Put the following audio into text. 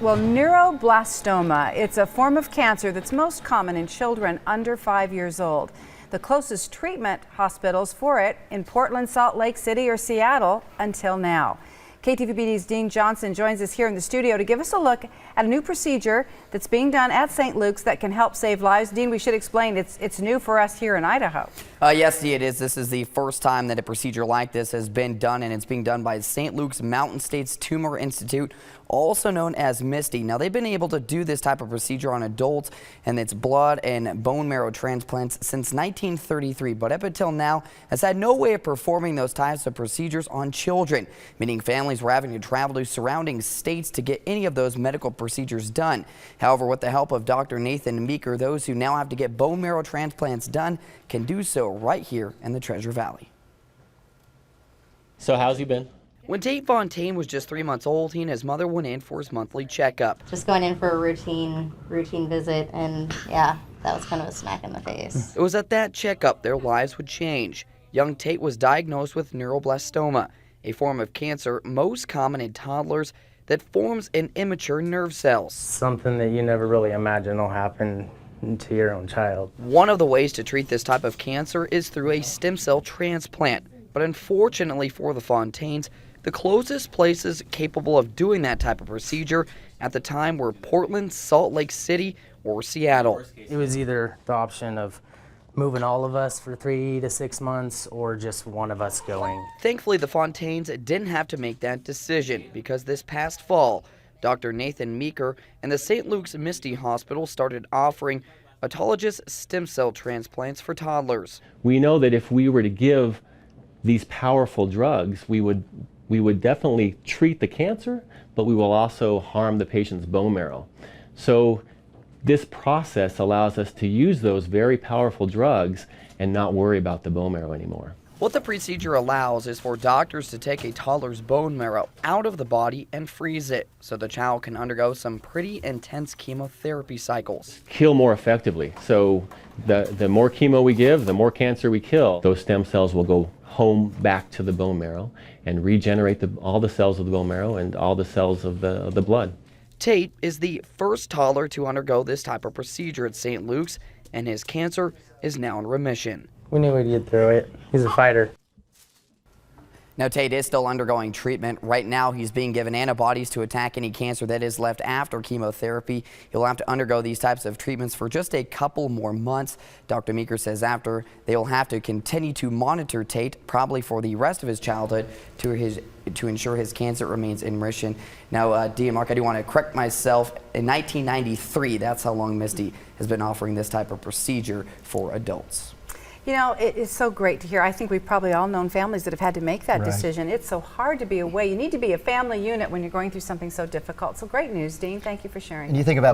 Well, neuroblastoma, it's a form of cancer that's most common in children under 5 years old. The closest treatment hospitals for it in Portland, Salt Lake City, or Seattle until now. KTVB's Dean Johnson joins us here in the studio to give us a look at a new procedure that's being done at St. Luke's that can help save lives. Dean, we should explain it's new for us here in Idaho. Yes, it is. This is the first time that a procedure like this has been done, and it's being done by St. Luke's Mountain States Tumor Institute, also known as MSTI. Now, they've been able to do this type of procedure on adults, and it's blood and bone marrow transplants since 1933. But up until now, has had no way of performing those types of procedures on children, meaning families were having to travel to surrounding states to get any of those medical procedures done. However, with the help of Dr. Nathan Meeker, those who now have to get bone marrow transplants done can do so right here in the Treasure Valley. So how's he been? When Tate Fontaine was just 3 months old, he and his mother went in for his monthly checkup. Just going in for a routine visit, and yeah, that was kind of a smack in the face. It was at that checkup their lives would change. Young Tate was diagnosed with neuroblastoma, a form of cancer most common in toddlers that forms in immature nerve cells. Something that you never really imagine will happen to your own child. One of the ways to treat this type of cancer is through a stem cell transplant. But unfortunately for the Fontaines, the closest places capable of doing that type of procedure at the time were Portland, Salt Lake City, or Seattle. It was either the option of moving all of us for 3 to 6 months or just one of us going. Thankfully, the Fontaines didn't have to make that decision because this past fall, Dr. Nathan Meeker and the St. Luke's MSTI Hospital started offering autologous stem cell transplants for toddlers. We know that if we were to give these powerful drugs, we would definitely treat the cancer, but we will also harm the patient's bone marrow. So this process allows us to use those very powerful drugs and not worry about the bone marrow anymore. What the procedure allows is for doctors to take a toddler's bone marrow out of the body and freeze it so the child can undergo some pretty intense chemotherapy cycles. Kill more effectively. So the more chemo we give, the more cancer we kill. Those stem cells will go home back to the bone marrow and regenerate all the cells of the bone marrow and all the cells of the blood. Tate is the first toddler to undergo this type of procedure at St. Luke's, and his cancer is now in remission. We knew we'd get through it. He's a fighter. Now, Tate is still undergoing treatment. Right now, he's being given antibodies to attack any cancer that is left after chemotherapy. He'll have to undergo these types of treatments for just a couple more months. Dr. Meeker says after, they will have to continue to monitor Tate, probably for the rest of his childhood, to ensure his cancer remains in remission. Now, Dee and Mark, I do want to correct myself. In 1993, that's how long MSTI has been offering this type of procedure for adults. You know, it is so great to hear. I think we've probably all known families that have had to make that decision. It's so hard to be away. You need to be a family unit when you're going through something so difficult. So great news, Dean. Thank you for sharing. And you think about